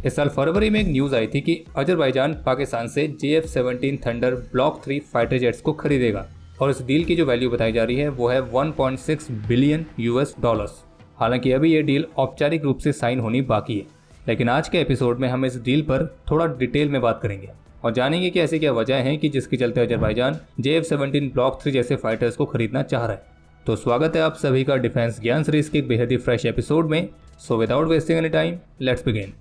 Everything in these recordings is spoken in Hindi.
इस साल फरवरी में एक न्यूज आई थी कि अजरबैजान पाकिस्तान से JF-17 thunder block 3 fighter jets को खरीदेगा और इस डील की जो वैल्यू बताई जा रही है वो है 1.6 बिलियन US डॉलर्स। हालांकि अभी ये डील औपचारिक रूप से साइन होनी बाकी है, लेकिन आज के एपिसोड में हम इस डील पर थोड़ा डिटेल में बात करेंगे और जानेंगे कि ऐसी क्या वजह है कि जिसके चलते अजरबैजान JF-17 ब्लॉक 3 जैसे फाइटर्स को खरीदना चाह रहा है। तो स्वागत है आप सभी का डिफेंस ज्ञान सीरीज के एक बेहद ही फ्रेश एपिसोड में। So without wasting any time, let's begin.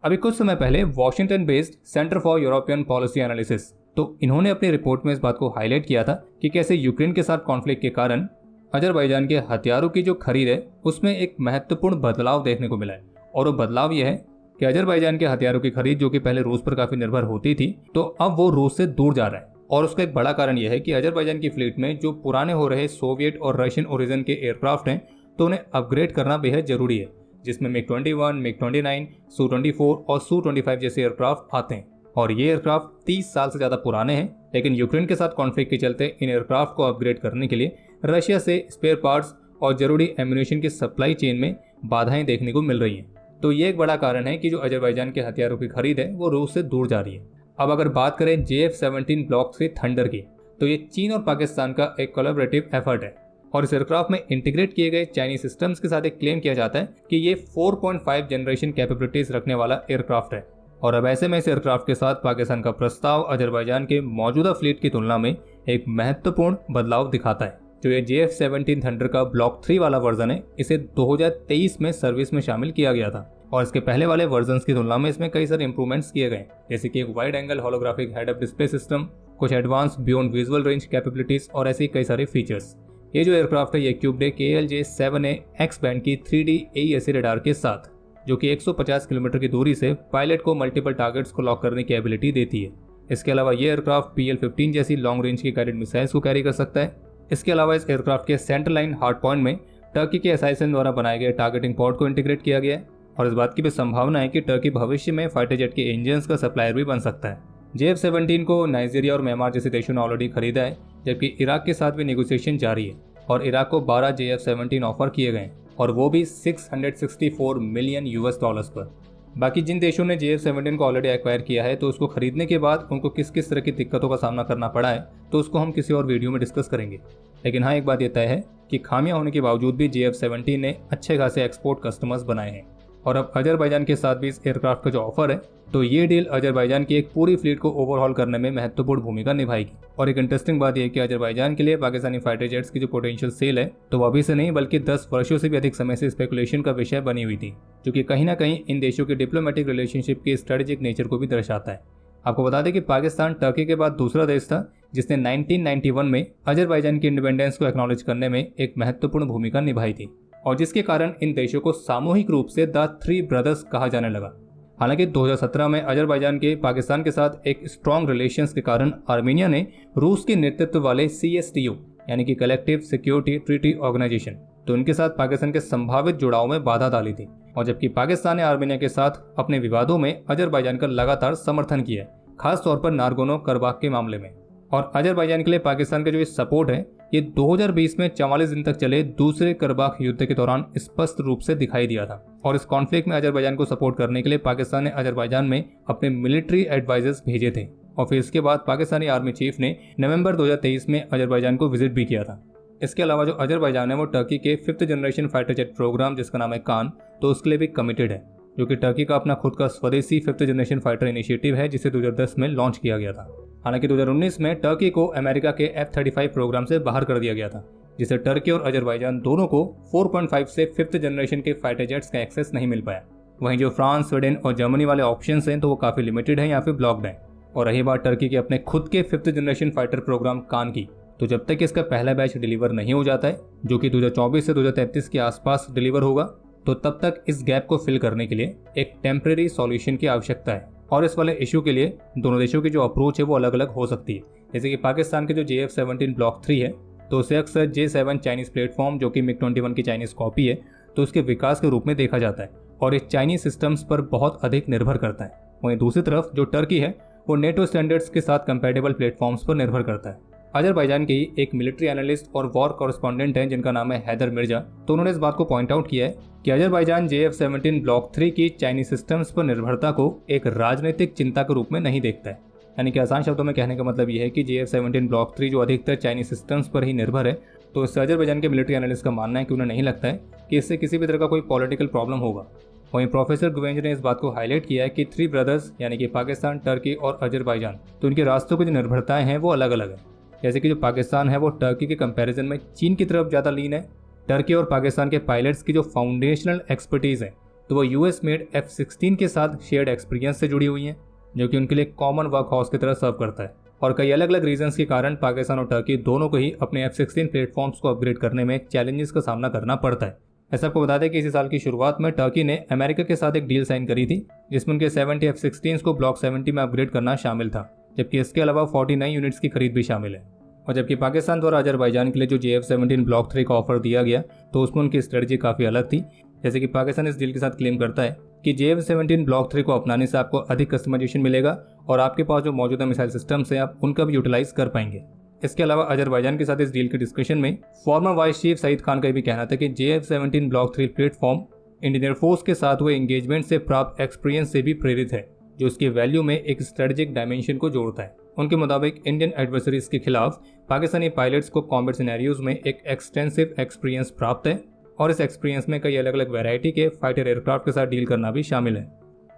अभी कुछ समय पहले Washington based centre for European policy analysis, तो इन्होंने अपनी रिपोर्ट में इस बात को हाईलाइट किया था कि कैसे यूक्रेन के साथ कॉन्फ्लिक्ट के कारण अजरबैजान के हथियारों की जो खरीद है उसमें एक महत्वपूर्ण बदलाव देखने को मिला है। और वो बदलाव यह है कि अजरबैजान के हथियारों की खरीद जो कि पहले रूस पर काफी निर्भर होती थी, तो अब वो रूस से दूर जा रहा है। और उसका एक बड़ा कारण यह है कि अजरबैजान की फ्लीट में जो पुराने हो रहे सोवियत और रशियन ओरिजिन के एयरक्राफ्ट हैं, तो उन्हें अपग्रेड करना बेहद जरूरी है, जिसमें MiG-21, MiG-29, Su-24 और Su-25 जैसे एयरक्राफ्ट आते हैं। और ये एयरक्राफ्ट 30 साल से ज़्यादा पुराने हैं, लेकिन यूक्रेन के साथ कॉन्फ्लिक्ट के चलते इन एयरक्राफ्ट को अपग्रेड करने के लिए रशिया से स्पेयर पार्ट्स और जरूरी एम्यूनेशन की सप्लाई चेन में बाधाएं देखने को मिल रही हैं। तो ये एक बड़ा कारण है कि जो अजरबैजान के हथियारों की खरीद है वो रूस से दूर जा रही है। अब अगर बात करें JF-17 ब्लॉक 3 थंडर की, तो ये चीन और पाकिस्तान का एक कोलैबोरेटिव एफर्ट है और इस एयरक्राफ्ट में इंटीग्रेट किए गए चाइनीज सिस्टम्स के साथ एक क्लेम किया जाता है कि ये 4.5 जनरेशन कैपेबिलिटीज रखने वाला एयरक्राफ्ट है। और अब ऐसे में इस एयरक्राफ्ट के साथ पाकिस्तान का प्रस्ताव अजरबैजान के मौजूदा फ्लीट की तुलना में एक महत्वपूर्ण बदलाव दिखाता है। जो ये JF-17 थंडर का ब्लॉक 3 वाला वर्जन है, इसे 2023 में सर्विस में शामिल किया गया था और इसके पहले वाले वर्जन्स की तुलना में इसमें कई सारे इंप्रूवमेंट्स किए गए, जैसे कि एक wide angle holographic head up display system, कुछ advance beyond visual range capabilities और ऐसे कई सारे फीचर्स। ये जो एयरक्राफ्ट है ये इक्विप्ड है KLJ-7A X बैंड की 3D AESA रडार के साथ, जो कि 150 किलोमीटर की दूरी से पायलट को मल्टीपल टारगेट्स को लॉक करने की एबिलिटी देती है। इसके अलावा ये एयरक्राफ्ट PL-15 जैसी लॉन्ग रेंज की गाइडेड मिसाइल्स को कैरी कर सकता है। इसके अलावा इस एयरक्राफ्ट के सेंटर लाइन हार्ड पॉइंट में टर्की के SISN द्वारा बनाए गए टारगेटिंग पॉड को इंटीग्रेट किया गया है और इस बात की भी संभावना है कि टर्की भविष्य में फाइटर जेट के इंजन्स का सप्लायर भी बन सकता है। JF-17 को नाइजीरिया और म्यांमार जैसे देशों ने ऑलरेडी खरीदा है, जबकि इराक के साथ भी नेगोशिएशन जारी है और इराक को 12 JF-17 ऑफर किए गए और वो भी 664 मिलियन US डॉलर्स पर। बाकी जिन देशों ने JF-17 को ऑलरेडी एक्वायर किया है, तो उसको खरीदने के बाद उनको किस किस तरह की दिक्कतों का सामना करना पड़ा है, तो उसको हम किसी और वीडियो में डिस्कस करेंगे। लेकिन हाँ, एक बात यह तय है कि खामियां होने के बावजूद भी JF-17 ने अच्छे खासे एक्सपोर्ट कस्टमर्स बनाए हैं। और अब अजरबैजान के साथ भी इस एयरक्राफ्ट का जो ऑफर है, तो ये डील अजरबैजान की एक पूरी फ्लीट को ओवरहॉल करने में महत्वपूर्ण भूमिका निभाएगी। और एक इंटरेस्टिंग बात यह है कि अजरबैजान के लिए पाकिस्तानी फाइटर जेट्स की जो पोटेंशियल सेल है, तो वो अभी से नहीं बल्कि 10 वर्षों से भी अधिक समय से स्पेकुलेशन का विषय बनी हुई थी, जो कि कहीं ना कहीं इन देशों के डिप्लोमेटिक रिलेशनशिप के स्ट्रेटेजिक नेचर को भी दर्शाता है। आपको बता दें कि पाकिस्तान टर्की के बाद दूसरा देश था जिसने 1991 में अजरबैजान की इंडिपेंडेंस को एक्नॉलेज करने में एक महत्वपूर्ण भूमिका निभाई थी और जिसके कारण इन देशों को सामूहिक रूप से द थ्री ब्रदर्स कहा जाने लगा। हालांकि 2017 में अजरबैजान के पाकिस्तान के साथ एक स्ट्रॉन्ग रिलेशंस के कारण आर्मीनिया ने रूस के नेतृत्व वाले CSTO यानी कि कलेक्टिव सिक्योरिटी ट्रीटी ऑर्गेनाइजेशन, तो उनके साथ पाकिस्तान के संभावित जुड़ाव में बाधा डाली थी। और जबकि पाकिस्तान ने आर्मीनिया के साथ अपने विवादों में अजरबैजान का लगातार समर्थन किया है, खास तौर पर नारगोनो करबाख के मामले में। और अजरबैजान के लिए पाकिस्तान का जो सपोर्ट है, ये 2020 में 44 दिन तक चले दूसरे करबाख युद्ध के दौरान स्पष्ट रूप से दिखाई दिया था। और इस कॉन्फ्लिक्ट में अजरबैजान को सपोर्ट करने के लिए पाकिस्तान ने अजरबैजान में अपने मिलिट्री एडवाइजर्स भेजे थे और फिर इसके बाद पाकिस्तानी आर्मी चीफ ने नवंबर 2023 में अजरबैजान को विजिट भी किया था। इसके अलावा जो अजरबैजान है वो टर्की के 5th generation fighter jet programme जिसका नाम है कान, तो उसके लिए भी कमिटेड है, जो कि टर्की का अपना खुद का स्वदेशी 5th जनरेशन फाइटर इनिशिएटिव है जिसे 2010 में लॉन्च किया गया था। हालांकि 2019 में टर्की को अमेरिका के F-35 प्रोग्राम से बाहर कर दिया गया था, जिससे टर्की और अजरबैजान दोनों को 4.5 से 5th जनरेशन के फाइटर जेट्स का एक्सेस नहीं मिल पाया। वहीं जो फ्रांस, स्वीडन और जर्मनी वाले ऑप्शंस हैं, तो वो काफ़ी लिमिटेड हैं या फिर ब्लॉक्ड हैं। और रही बात टर्की के अपने खुद के 5th जनरेशन फाइटर प्रोग्राम कान की, तो जब तक इसका पहला बैच डिलीवर नहीं हो जाता है, जो कि 2024 से 2033 के आसपास डिलीवर होगा, तो तब तक इस गैप को फिल करने के लिए एक टेम्परेरी सॉल्यूशन की आवश्यकता है। और इस वाले इशू के लिए दोनों देशों की जो अप्रोच है वो अलग अलग हो सकती है। जैसे कि पाकिस्तान के जो JF-17 ब्लॉक 3 है, तो उसे अक्सर J7 चाइनीज प्लेटफॉर्म, जो कि MiG-21 की चाइनीज कॉपी है, तो उसके विकास के रूप में देखा जाता है और इस चाइनीज सिस्टम्स पर बहुत अधिक निर्भर करता है। वहीं दूसरी तरफ जो टर्की है वो नेटो स्टैंडर्ड्स के साथ कंपैटिबल प्लेटफॉर्म्स पर निर्भर करता है। अजरबैजान के ही एक मिलिट्री एनालिस्ट और वॉर कॉरेस्पॉन्डेंट हैं जिनका नाम है हैदर मिर्जा, तो उन्होंने इस बात को पॉइंट आउट किया है कि अजरबैजान JF-17 ब्लॉक 3 की चाइनीज सिस्टम्स पर निर्भरता को एक राजनीतिक चिंता के रूप में नहीं देखता है। यानी कि आसान शब्दों में कहने का मतलब यह है कि JF-17 ब्लॉक 3 जो अधिकतर चाइनीज सिस्टम्स पर ही निर्भर है, तो इससे अजरबैजान के मिलिट्री एनालिस्ट का मानना है कि उन्हें नहीं लगता है कि इससे किसी भी तरह का कोई पॉलिटिकल प्रॉब्लम होगा। वहीं प्रोफेसर गुवेंज ने इस बात को हाईलाइट किया है कि 3 ब्रदर्स यानी कि पाकिस्तान, टर्की और अजरबैजान, तो उनके रास्तों की जो निर्भरताएं हैं वो अलग अलग है। जैसे कि जो पाकिस्तान है वो टर्की के कंपैरिजन में चीन की तरफ ज़्यादा लीन है। टर्की और पाकिस्तान के पायलट्स की जो फाउंडेशनल एक्सपर्टीज़ है तो वो US मेड F-16 के साथ शेयर्ड एक्सपीरियंस से जुड़ी हुई हैं, जो कि उनके लिए कॉमन वर्क हाउस की तरह सर्व करता है। और कई अलग अलग रीजंस के कारण पाकिस्तान और टर्की दोनों को ही अपने F-16 प्लेटफॉर्म्स को अपग्रेड करने में चैलेंजेस का सामना करना पड़ता है। ऐसा आपको बता दें कि इसी साल की शुरुआत में टर्की ने अमेरिका के साथ एक डील साइन करी थी जिसमें उनके 70 F-16 को ब्लॉक 70 में अपग्रेड करना शामिल था, जबकि इसके अलावा 49 यूनिट्स की खरीद भी शामिल है। और जबकि पाकिस्तान द्वारा अजरबैजान के लिए जो JF-17 ब्लॉक 3 का ऑफर दिया गया तो उसमें उनकी स्ट्रेटजी काफ़ी अलग थी। जैसे कि पाकिस्तान इस डील के साथ क्लेम करता है कि JF-17 ब्लॉक 3 को अपनाने से आपको अधिक कस्टमाइजेशन मिलेगा और आपके पास जो मौजूदा मिसाइल सिस्टम्स हैं आप उनका भी यूटिलाइज कर पाएंगे। इसके अलावा अजरबैजान के साथ इस डील के डिस्कशन में former vice chief Saeed Khan का भी कहना था कि JF-17 block 3 platform Indian air force के साथ हुए एंगेजमेंट से प्राप्त एक्सपीरियंस से भी प्रेरित है, जो उसकी वैल्यू में एक स्ट्रेटेजिक डायमेंशन को जोड़ता है। उनके मुताबिक इंडियन एडवर्सरीज के खिलाफ पाकिस्तानी पायलट्स को कॉम्बैट सिनेरियोज में एक एक्सटेंसिव एक्सपीरियंस प्राप्त है और इस एक्सपीरियंस में कई अलग अलग वैरायटी के फाइटर एयरक्राफ्ट के साथ डील करना भी शामिल है।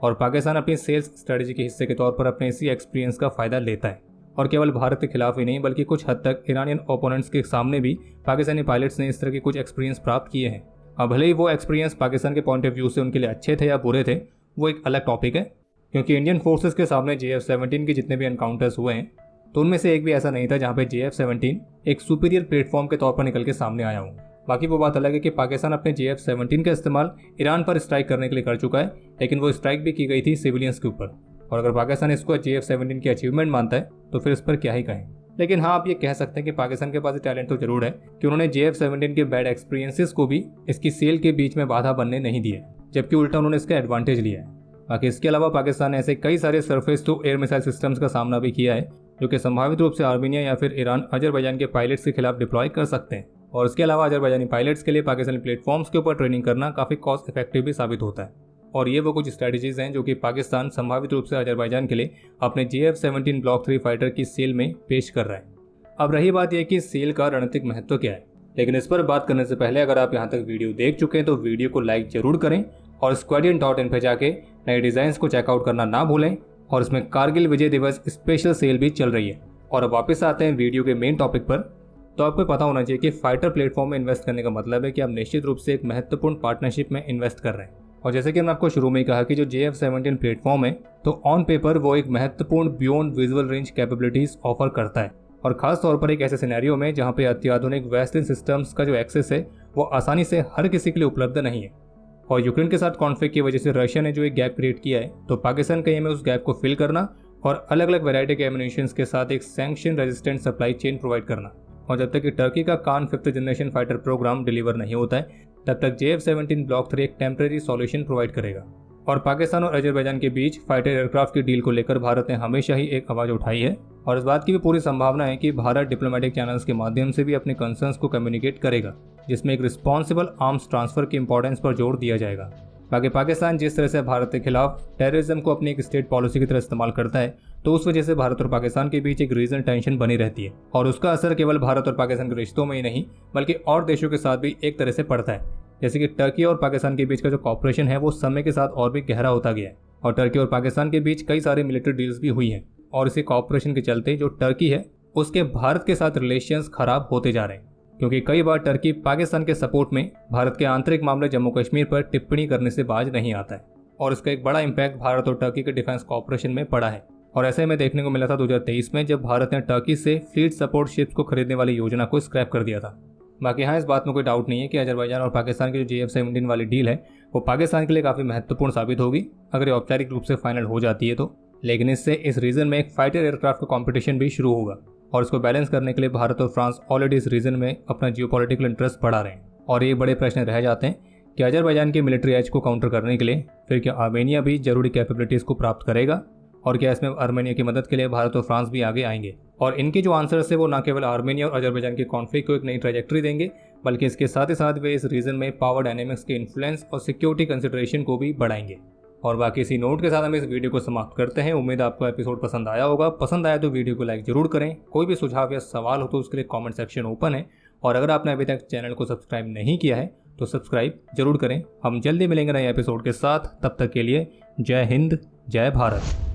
और पाकिस्तान अपनी सेल्स स्ट्रेटजी के हिस्से के तौर पर अपने इसी एक्सपीरियंस का फायदा लेता है और केवल भारत के खिलाफ ही नहीं बल्कि कुछ हद तक ईरानियन ओपोनेंट्स के सामने भी पाकिस्तानी पायलट्स ने इस तरह के कुछ एक्सपीरियंस प्राप्त किए हैं। अब भले ही वो एक्सपीरियंस पाकिस्तान के पॉइंट ऑफ व्यू से उनके लिए अच्छे थे या बुरे थे, वो एक अलग टॉपिक है, क्योंकि इंडियन फोर्सेस के सामने JF-17 के जितने भी एनकाउंटर्स हुए हैं तो उनमें से एक भी ऐसा नहीं था जहां पे JF-17 एक सुपीरियर प्लेटफॉर्म के तौर पर निकल के सामने आया हो। बाकी वो बात अलग है कि पाकिस्तान अपने JF-17 का इस्तेमाल ईरान पर स्ट्राइक करने के लिए कर चुका है, लेकिन वो स्ट्राइक भी की गई थी सिविलियंस के ऊपर। और अगर पाकिस्तान इसको JF-17 की अचीवमेंट मानता है तो फिर इस पर क्या ही कहें। लेकिन हाँ, आप ये कह सकते हैं कि पाकिस्तान के पास टैलेंट तो जरूर है कि उन्होंने JF-17 के बैड एक्सपीरियंसेस को भी इसकी सेल के बीच में बाधा बनने नहीं दिए, जबकि उल्टा उन्होंने इसका एडवांटेज लिया है। बाकी इसके अलावा पाकिस्तान ने ऐसे कई सारे surface to air missile systems का सामना भी किया है जो कि संभावित रूप से आर्मीनिया या फिर ईरान अजरबैजान के पायलट्स के खिलाफ डिप्लॉय कर सकते हैं। और इसके अलावा अजरबैजानी पायलट्स के लिए पाकिस्तानी प्लेटफॉर्म्स के ऊपर ट्रेनिंग करना काफ़ी कॉस्ट इफेक्टिव भी साबित होता है। और ये वो कुछ स्ट्रेटजीज हैं जो कि पाकिस्तान संभावित रूप से अजरबैजान के लिए अपने JF-17 ब्लॉक 3 फाइटर की सेल में पेश कर रहा है। अब रही बात यह कि सेल का रणनीतिक महत्व क्या है, लेकिन इस पर बात करने से पहले अगर आप यहाँ तक वीडियो देख चुके हैं तो वीडियो को लाइक जरूर करें और squadron.in पे जाके नए डिज़ाइंस को चेकआउट करना ना भूलें। और इसमें कारगिल विजय दिवस स्पेशल सेल भी चल रही है। और अब वापस आते हैं वीडियो के मेन टॉपिक पर। तो आपको पता होना चाहिए कि फाइटर प्लेटफॉर्म में इन्वेस्ट करने का मतलब है कि आप निश्चित रूप से एक महत्वपूर्ण पार्टनरशिप में इन्वेस्ट कर रहे हैं। और जैसे कि मैंने आपको शुरू में ही कहा कि जो JF-17 प्लेटफॉर्म है तो ऑन पेपर वो एक महत्वपूर्ण beyond visual range capabilities offer करता है, और खास तौर पर एक ऐसे सिनेरियो में जहाँ पे अत्याधुनिक वेस्टर्न सिस्टम्स का जो एक्सेस है वो आसानी से हर किसी के लिए उपलब्ध नहीं है। और यूक्रेन के साथ कॉन्फ्लिक्ट की वजह से रशिया ने जो एक गैप क्रिएट किया है तो पाकिस्तान का एम है उस गैप को फिल करना और अलग अलग वैरायटी के एम्युनिशंस के साथ एक sanction resistant supply chain provide करना। और जब तक कि टर्की का Kaan 5th generation fighter program deliver नहीं होता है तब तक JF-17 ब्लॉक 3 एक टेम्परेरी सॉल्यूशन प्रोवाइड करेगा। और पाकिस्तान और अजरबैजान के बीच फाइटर एयरक्राफ्ट की डील को लेकर भारत ने हमेशा ही एक आवाज़ उठाई है और इस बात की भी पूरी संभावना है कि भारत डिप्लोमेटिक चैनल्स के माध्यम से भी अपने कंसर्न्स को कम्युनिकेट करेगा, जिसमें एक रिस्पॉन्सिबल आर्म्स ट्रांसफर की इंपॉर्टेंस पर जोर दिया जाएगा। बाकी पाकिस्तान जिस तरह से भारत के खिलाफ टेररिज्म को अपनी एक स्टेट पॉलिसी की तरह इस्तेमाल करता है तो उस वजह से भारत और पाकिस्तान के बीच एक रीजनल टेंशन बनी रहती है और उसका असर केवल भारत और पाकिस्तान के रिश्तों में ही नहीं बल्कि और देशों के साथ भी एक तरह से पड़ता है। जैसे कि टर्की और पाकिस्तान के बीच का जो कॉपरेशन है वो समय के साथ और भी गहरा होता गया है और टर्की और पाकिस्तान के बीच कई सारी मिलिट्री डील्स भी हुई हैं और इसी कॉपरेशन के चलते जो टर्की है उसके भारत के साथ रिलेशंस खराब होते जा रहे हैं, क्योंकि कई बार टर्की पाकिस्तान के सपोर्ट में भारत के आंतरिक मामले जम्मू कश्मीर पर टिप्पणी करने से बाज नहीं आता है और इसका एक बड़ा इम्पैक्ट भारत और टर्की के डिफेंस कॉपरेशन में पड़ा है। और ऐसे में देखने को मिला था 2023 में जब भारत ने टर्की से फ्लीट सपोर्ट शिप्स को खरीदने वाली योजना को स्क्रैप कर दिया था। बाकी हाँ, इस बात में कोई डाउट नहीं है कि अजरबैजान और पाकिस्तान की जो JF-17 वाली डील है वो पाकिस्तान के लिए काफ़ी महत्वपूर्ण साबित होगी अगर ये औपचारिक रूप से फाइनल हो जाती है तो। लेकिन इससे इस रीजन में एक फाइटर एयरक्राफ्ट का कॉम्पिटिशन भी शुरू होगा और इसको बैलेंस करने के लिए भारत और फ्रांस ऑलरेडी इस रीजन में अपना जियोपॉलिटिकल इंटरेस्ट बढ़ा रहे हैं। और ये बड़े प्रश्न रह जाते हैं कि अजरबैजान के मिलिट्री एज को काउंटर करने के लिए फिर क्या आर्मेनिया भी जरूरी कैपेबिलिटीज़ को प्राप्त करेगा और क्या इसमें आर्मेनिया की मदद के लिए भारत और फ्रांस भी आगे आएंगे। और इनके जो आंसर्स है वो ना केवल आर्मेनिया और अजरबैजान के कॉन्फ्लिक्ट को एक नई ट्रैजेक्टरी देंगे, बल्कि इसके साथ ही साथ वे इस रीजन में पावर डायनेमिक्स के इन्फ्लुएंस और सिक्योरिटी कंसिडरेशन को भी बढ़ाएंगे। और बाकी इसी नोट के साथ हम इस वीडियो को समाप्त करते हैं। उम्मीद आपको एपिसोड पसंद आया होगा। पसंद आया तो वीडियो को लाइक जरूर करें। कोई भी सुझाव या सवाल हो तो उसके लिए कमेंट सेक्शन ओपन है। और अगर आपने अभी तक चैनल को सब्सक्राइब नहीं किया है तो सब्सक्राइब जरूर करें। हम जल्दी मिलेंगे नए एपिसोड के साथ। तब तक के लिए जय हिंद, जय भारत।